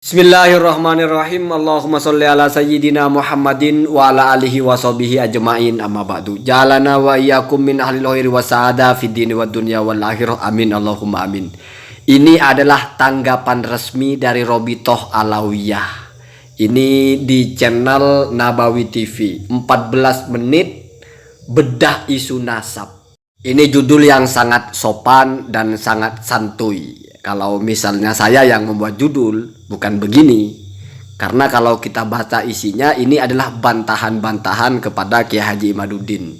Bismillahirrahmanirrahim. Allahumma sholli ala sayyidina Muhammadin wa ala alihi wa sahbihi ajma'in, amma ba'du. Jalana wa iyyakum min ahlil khairi wa sa'ada fid dini wad dunya wal akhirah. Amin Allahumma amin. Ini adalah tanggapan resmi dari Robitoh Alawiyah. Ini di channel Nabawi TV. 14 menit bedah isu nasab. Ini judul yang sangat sopan dan sangat santuy. Kalau misalnya saya yang membuat judul, bukan begini. Karena kalau kita baca isinya, ini adalah bantahan-bantahan kepada Kiai Haji Imaduddin.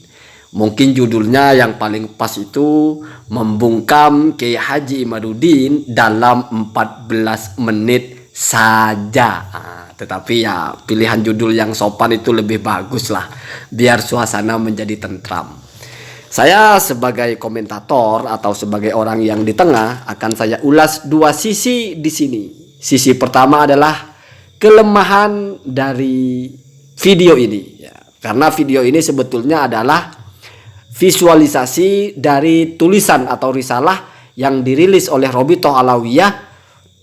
Mungkin judulnya yang paling pas itu membungkam Kiai Haji Imaduddin dalam 14 menit saja. Tetapi ya pilihan judul yang sopan itu lebih bagus lah, biar suasana menjadi tentram. Saya sebagai komentator atau sebagai orang yang di tengah akan saya ulas dua sisi di sini. Sisi pertama adalah kelemahan dari video ini, ya, karena video ini sebetulnya adalah visualisasi dari tulisan atau risalah yang dirilis oleh Robitoh Alawiyah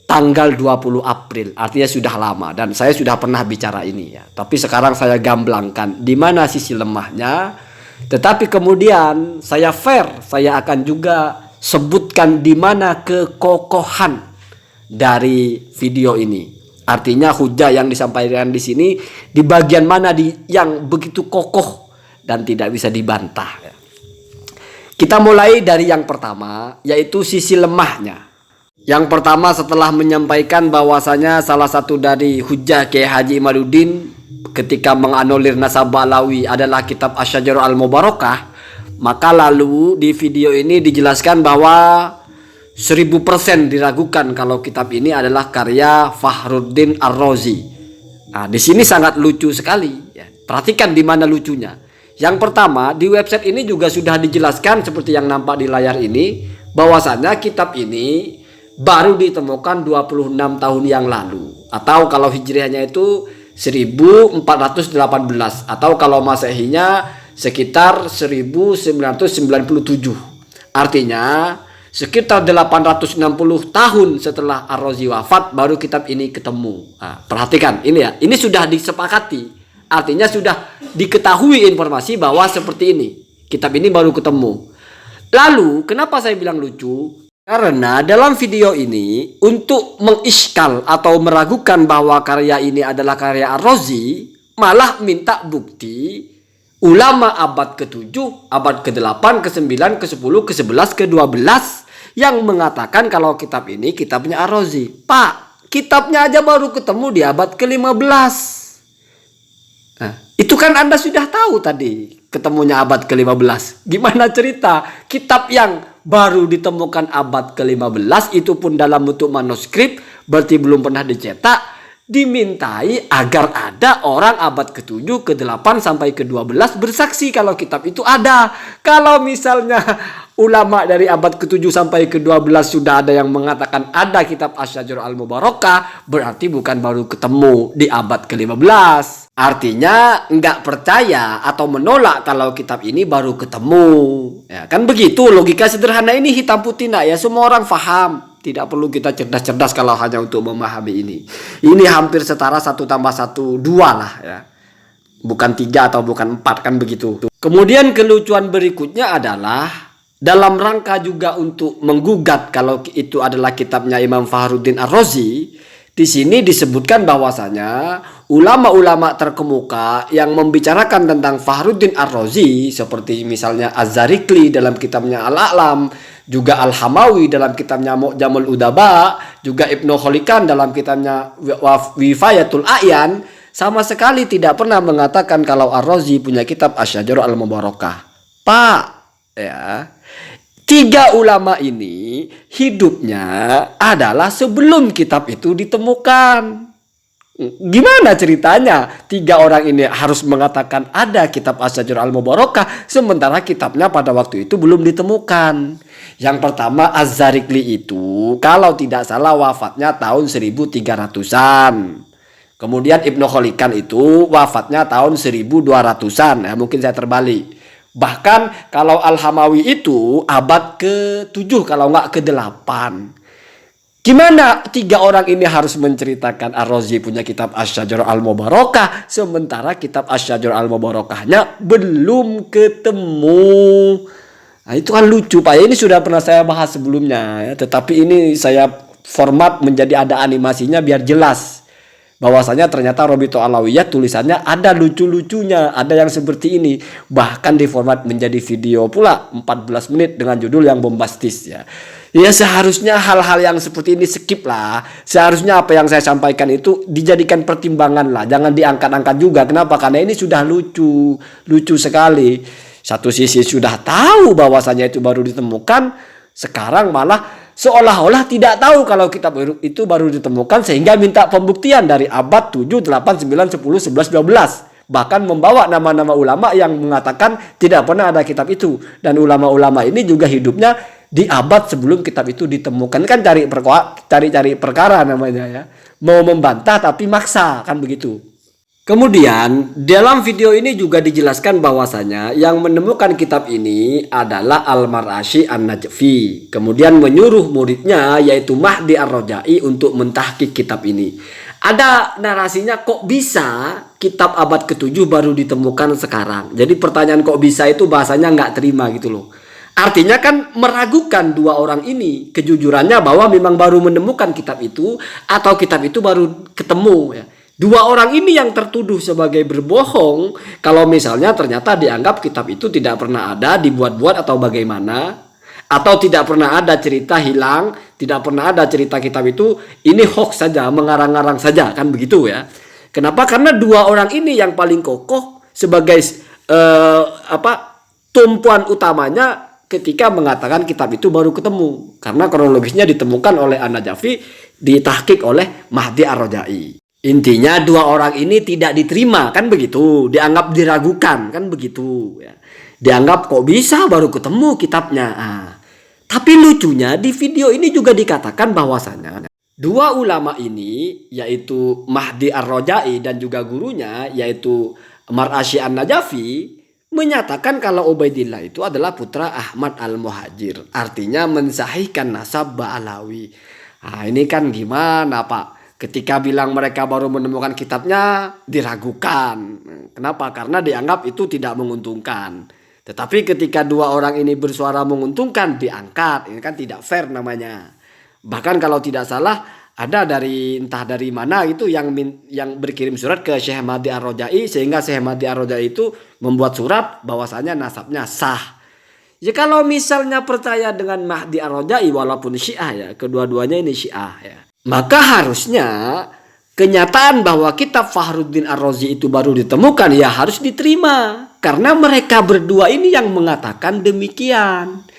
tanggal 20 April. Artinya sudah lama dan saya sudah pernah bicara ini, ya. Tapi sekarang saya gamblangkan di mana sisi lemahnya. Tetapi kemudian saya akan juga sebutkan di mana kekokohan dari video ini. Artinya hujah yang disampaikan di sini di bagian mana yang begitu kokoh dan tidak bisa dibantah. Kita mulai dari yang pertama, yaitu sisi lemahnya. Yang pertama, setelah menyampaikan bahwasanya salah satu dari hujah Kiai Haji Imaduddin ketika menganulir nasab Alawi adalah kitab Asy-Syajarah Al-Mubarakah, maka lalu di video ini dijelaskan bahwa 1000% diragukan kalau kitab ini adalah karya Fakhruddin Ar-Razi. Nah, di sini sangat lucu sekali, ya. Perhatikan di mana lucunya. Yang pertama, di website ini juga sudah dijelaskan seperti yang nampak di layar ini, bahwasanya kitab ini baru ditemukan 26 tahun yang lalu, atau kalau hijriahnya itu 1418, atau kalau masehinya sekitar 1997. Artinya sekitar 860 tahun setelah Ar-Razi wafat baru kitab ini ketemu. Nah, perhatikan ini ya, ini sudah disepakati. Artinya sudah diketahui informasi bahwa seperti ini. Kitab ini baru ketemu. Lalu kenapa saya bilang lucu? Karena dalam video ini untuk mengiskal atau meragukan bahwa karya ini adalah karya Ar-Razi, malah minta bukti ulama abad ke-7, abad ke-8, ke-9, ke-10, ke-11, ke-12 yang mengatakan kalau kitab ini kitabnya Ar-Razi. Pak, kitabnya aja baru ketemu di abad ke-15. Nah, itu kan Anda sudah tahu tadi ketemunya abad ke-15. Gimana cerita kitab yang baru ditemukan abad ke-15 itu pun dalam bentuk manuskrip, berarti belum pernah dicetak, dimintai agar ada orang abad ke-7, ke-8 sampai ke-12 bersaksi kalau kitab itu ada. Kalau misalnya ulama dari abad ke-7 sampai ke-12 sudah ada yang mengatakan ada kitab Asy-Syajarah Al-Mubarakah, berarti bukan baru ketemu di abad ke-15. Artinya nggak percaya atau menolak kalau kitab ini baru ketemu. Ya, kan begitu logika sederhana ini, hitam putih nak ya, semua orang paham. Tidak perlu kita cerdas-cerdas kalau hanya untuk memahami ini. Ini hampir setara 1 tambah 1 2 lah ya. Bukan 3 atau bukan 4, kan begitu. Kemudian kelucuan berikutnya adalah dalam rangka juga untuk menggugat kalau itu adalah kitabnya Imam Fakhruddin Ar-Razi. Di sini disebutkan bahwasanya ulama-ulama terkemuka yang membicarakan tentang Fakhruddin Ar-Razi seperti misalnya Az-Zarikli dalam kitabnya Al-A'lam, juga Al-Hamawi dalam kitabnya Mu'jamul Udaba, juga Ibnu Khalikan dalam kitabnya Wifayatul A'yan, sama sekali tidak pernah mengatakan kalau Ar-Razi punya kitab Asy-Syajarah Al-Mubarakah. Pak, ya, 3 ulama ini hidupnya adalah sebelum kitab itu ditemukan. Gimana ceritanya 3 orang ini harus mengatakan ada kitab Asy-Syajarah Al-Mubarakah sementara kitabnya pada waktu itu belum ditemukan? Yang pertama, Az-Zarikli itu kalau tidak salah wafatnya tahun 1300-an. Kemudian Ibnu Khalikan itu wafatnya tahun 1200-an. Ya, mungkin saya terbalik. Bahkan kalau Al-Hamawi itu abad ke-7 kalau nggak ke-8. Gimana 3 orang ini harus menceritakan Ar-Razi punya kitab Asy-Syajarah Al-Mubarakah, sementara kitab Asy-Syajarah Al-Mubarakahnya belum ketemu. Nah, itu kan lucu Pak. Ini sudah pernah saya bahas sebelumnya ya, tetapi ini saya format menjadi ada animasinya biar jelas bahwasanya ternyata Robito Alawiyah tulisannya ada lucu-lucunya, ada yang seperti ini, bahkan diformat menjadi video pula 14 menit dengan judul yang bombastis ya. Ya seharusnya hal-hal yang seperti ini skip lah. Seharusnya apa yang saya sampaikan itu dijadikan pertimbangan lah, jangan diangkat-angkat juga. Kenapa? Karena ini sudah lucu sekali. Satu sisi sudah tahu bahwasanya itu baru ditemukan, sekarang malah seolah-olah tidak tahu kalau kitab itu baru ditemukan, sehingga minta pembuktian dari abad 7, 8, 9, 10, 11, 12. Bahkan membawa nama-nama ulama yang mengatakan tidak pernah ada kitab itu. Dan ulama-ulama ini juga hidupnya di abad sebelum kitab itu ditemukan. Kan cari perkara namanya ya. Mau membantah tapi maksa, kan begitu. Kemudian dalam video ini juga dijelaskan bahwasanya yang menemukan kitab ini adalah Al-Mar'ashi An-Najfi. Kemudian menyuruh muridnya yaitu Mahdi Ar-Raja'i untuk mentahqiq kitab ini. Ada narasinya kok bisa kitab abad ke-7 baru ditemukan sekarang. Jadi pertanyaan kok bisa itu bahasanya nggak terima gitu loh. Artinya kan meragukan 2 orang ini kejujurannya bahwa memang baru menemukan kitab itu atau kitab itu baru ketemu ya. 2 orang ini yang tertuduh sebagai berbohong kalau misalnya ternyata dianggap kitab itu tidak pernah ada, dibuat-buat atau bagaimana, atau tidak pernah ada cerita hilang, tidak pernah ada cerita kitab itu, ini hoax saja, mengarang-arang saja, kan begitu ya. Kenapa? Karena 2 orang ini yang paling kokoh sebagai tumpuan utamanya ketika mengatakan kitab itu baru ketemu, karena kronologisnya ditemukan oleh An-Najfi, ditahqiq oleh Mahdi Ar-Raja'i. Intinya 2 orang ini tidak diterima, kan begitu, dianggap diragukan, kan begitu ya. Dianggap kok bisa baru ketemu kitabnya. Tapi lucunya di video ini juga dikatakan bahwasanya 2 ulama ini yaitu Mahdi Ar-Raja'i dan juga gurunya yaitu Mar'ashi An-Najfi menyatakan kalau Ubaidillah itu adalah putra Ahmad Al-Muhajir, artinya mensahihkan nasab Ba'alawi. Ini kan gimana Pak? Ketika bilang mereka baru menemukan kitabnya diragukan. Kenapa? Karena dianggap itu tidak menguntungkan. Tetapi ketika 2 orang ini bersuara menguntungkan diangkat. Ini kan tidak fair namanya. Bahkan kalau tidak salah ada entah dari mana itu yang berkirim surat ke Syekh Mahdi Ar-Raja'i, sehingga Syekh Mahdi Ar-Raja'i itu membuat surat bahwasanya nasabnya sah. Ya kalau misalnya percaya dengan Mahdi Ar-Raja'i walaupun Syiah ya, kedua-duanya ini Syiah ya, maka harusnya kenyataan bahwa kitab Fakhruddin Ar-Razi itu baru ditemukan ya harus diterima. Karena mereka berdua ini yang mengatakan demikian.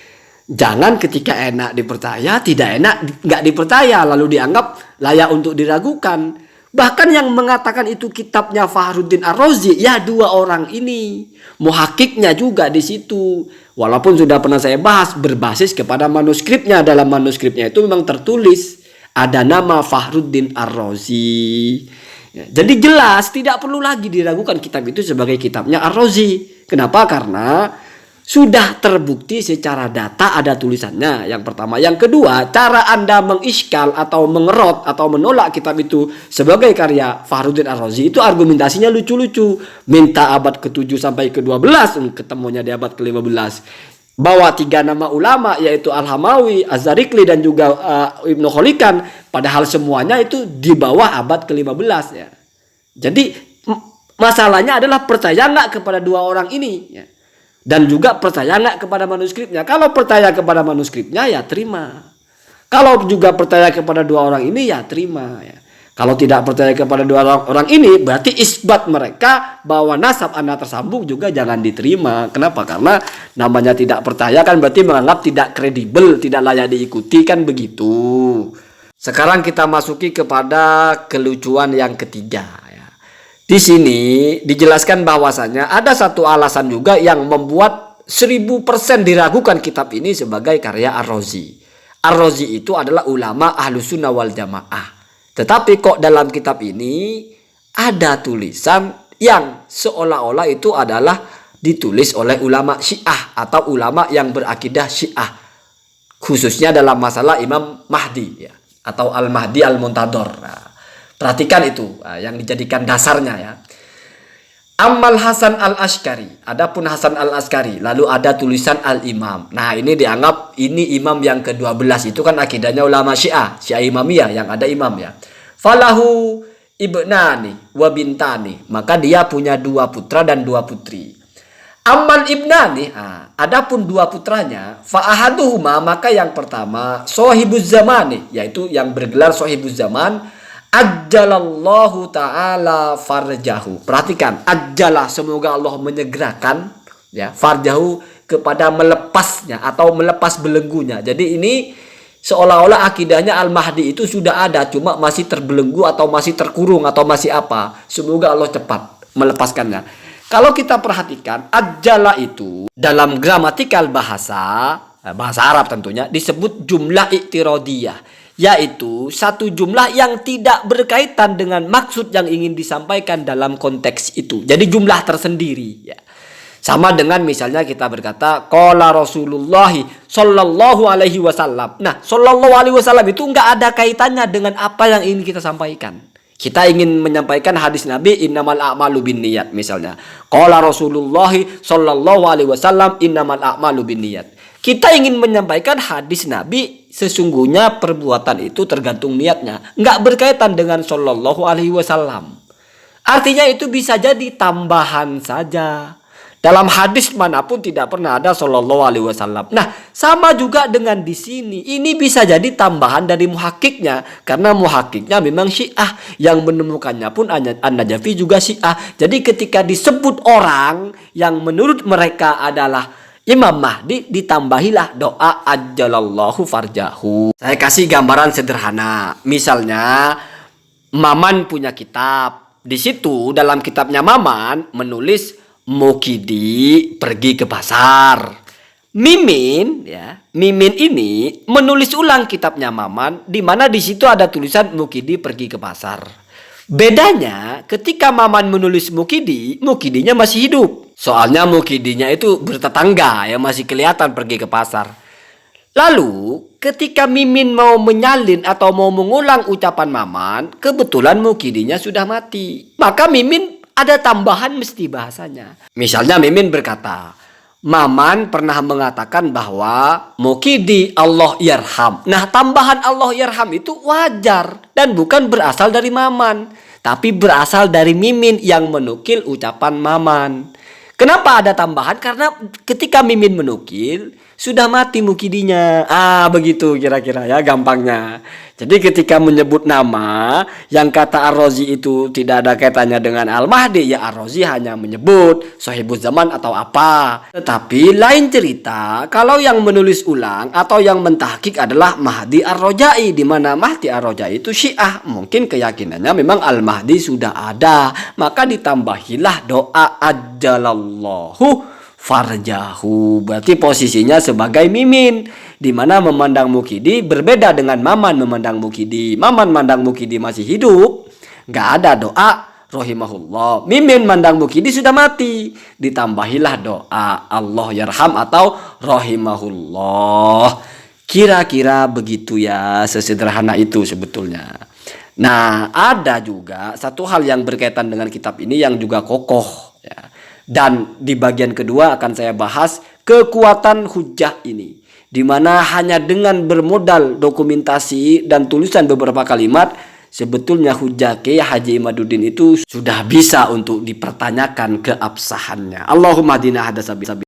Jangan ketika enak dipercaya, tidak enak nggak dipercaya, lalu dianggap layak untuk diragukan. Bahkan yang mengatakan itu kitabnya Fakhruddin Ar-Razi ya 2 orang ini. Muhakkiknya juga di situ. Walaupun sudah pernah saya bahas berbasis kepada manuskripnya. Dalam manuskripnya itu memang tertulis ada nama Fakhruddin Ar-Razi. Ya, jadi jelas tidak perlu lagi diragukan kitab itu sebagai kitabnya Ar-Razi. Kenapa? Karena sudah terbukti secara data ada tulisannya. Yang pertama. Yang kedua, cara Anda mengiskal atau mengerot atau menolak kitab itu sebagai karya Fakhruddin Ar-Razi itu argumentasinya lucu-lucu. Minta abad ke-7 sampai ke-12, ketemunya di abad ke-15. Bawa 3 nama ulama yaitu Al-Hamawi, Az-Zarikli dan juga Ibnu Kholikan, padahal semuanya itu di bawah abad ke-15 ya. Jadi masalahnya adalah percaya nggak kepada 2 orang ini ya. Dan juga percaya nggak kepada manuskripnya. Kalau percaya kepada manuskripnya ya terima. Kalau juga percaya kepada 2 orang ini ya terima ya. Kalau tidak percaya kepada 2 orang ini berarti isbat mereka bahwa nasab Anda tersambung juga jangan diterima. Kenapa? Karena namanya tidak percaya kan berarti menganggap tidak kredibel, tidak layak diikuti, kan begitu. Sekarang kita masuki kepada kelucuan yang ketiga ya. Di sini dijelaskan bahwasanya ada satu alasan juga yang membuat 1000% diragukan kitab ini sebagai karya Ar-Razi. Ar-Razi itu adalah ulama Ahlussunnah wal Jamaah. Tetapi kok dalam kitab ini ada tulisan yang seolah-olah itu adalah ditulis oleh ulama Syiah atau ulama yang berakidah Syiah. Khususnya dalam masalah Imam Mahdi ya. atau Al-Mahdi Al-Muntadhor. Nah, perhatikan itu yang dijadikan dasarnya ya. Amal Hasan Al-Askari. Adapun Hasan Al-Askari, lalu ada tulisan Al-Imam. Nah, ini dianggap ini imam yang ke-12. Itu kan akidahnya ulama Syiah Imamiyah yang ada imam ya. Falahu ibnani wa bintani. Maka dia punya 2 putra dan 2 putri. Amal ibnani, adapun 2 putranya, fa ahaduhuma, maka yang pertama sahibuz zamani, yaitu yang bergelar sahibuz zaman, ajjalallahu ta'ala farjahu. Perhatikan, ajjalah, semoga Allah menyegerakan ya farjahu, kepada melepasnya atau melepas belenggunya. Jadi ini seolah-olah akidahnya Al-Mahdi itu sudah ada, cuma masih terbelenggu atau masih terkurung atau masih apa. Semoga Allah cepat melepaskannya. Kalau kita perhatikan, ajjala itu dalam gramatikal bahasa Arab tentunya disebut jumlah i'tiradiyah, yaitu satu jumlah yang tidak berkaitan dengan maksud yang ingin disampaikan dalam konteks itu. Jadi jumlah tersendiri ya. Sama dengan misalnya kita berkata qala Rasulullah sallallahu alaihi wasallam. Nah, sallallahu alaihi wasallam itu enggak ada kaitannya dengan apa yang ingin kita sampaikan. Kita ingin menyampaikan hadis Nabi innamal a'malu binniyat misalnya. Qala Rasulullah sallallahu alaihi wasallam innamal a'malu binniyat. Kita ingin menyampaikan hadis Nabi, sesungguhnya perbuatan itu tergantung niatnya. Nggak berkaitan dengan sallallahu alaihi wasallam. Artinya itu bisa jadi tambahan saja. Dalam hadis manapun tidak pernah ada sallallahu alaihi wasallam. Nah, sama juga dengan di sini. Ini bisa jadi tambahan dari muhakkiknya. Karena muhakkiknya memang Syiah. Yang menemukannya pun An-Najafi juga Syiah. Jadi ketika disebut orang yang menurut mereka adalah Imam Mahdi, ditambahilah doa ajjalallahu farjahu. Saya kasih gambaran sederhana. Misalnya Maman punya kitab. Di situ dalam kitabnya Maman menulis Mukidi pergi ke pasar. Mimin ini menulis ulang kitabnya Maman, di mana di situ ada tulisan Mukidi pergi ke pasar. Bedanya ketika Maman menulis Mukidinya masih hidup. Soalnya Mukidinya itu bertetangga ya, masih kelihatan pergi ke pasar. Lalu ketika Mimin mau menyalin atau mau mengulang ucapan Maman, kebetulan Mukidinya sudah mati. Maka Mimin ada tambahan mesti bahasanya. Misalnya Mimin berkata, Maman pernah mengatakan bahwa Mukidi Allah yarham. Nah, tambahan Allah yarham itu wajar dan bukan berasal dari Maman, tapi berasal dari Mimin yang menukil ucapan Maman. Kenapa ada tambahan? Karena ketika Mimin menukil sudah mati Mukidinya. Begitu kira-kira ya gampangnya. Jadi ketika menyebut nama yang kata Ar-Razi itu tidak ada kaitannya dengan Al-Mahdi, ya Ar-Razi hanya menyebut Sahibuz Zaman atau apa. Tetapi lain cerita kalau yang menulis ulang atau yang mentahqiq adalah Mahdi Ar-Rojai, di mana Mahdi Ar-Rojai itu Syiah. Mungkin keyakinannya memang Al-Mahdi sudah ada, maka ditambahilah doa ajjalallahu farjahu. Berarti posisinya sebagai Mimin, di mana memandang Mukidi berbeda dengan Maman memandang Mukidi. Maman mandang Mukidi masih hidup, nggak ada doa rahimahullah. Mimin mandang Mukidi sudah mati, ditambahilah doa Allah yarham atau rahimahullah. Kira-kira begitu ya, sesederhana itu sebetulnya. Nah, ada juga satu hal yang berkaitan dengan kitab ini yang juga kokoh ya. Dan di bagian kedua akan saya bahas kekuatan hujah ini, di mana hanya dengan bermodal dokumentasi dan tulisan beberapa kalimat, sebetulnya hujah Kiai Haji Imaduddin itu sudah bisa untuk dipertanyakan keabsahannya. Allahumma hadina hadasabi.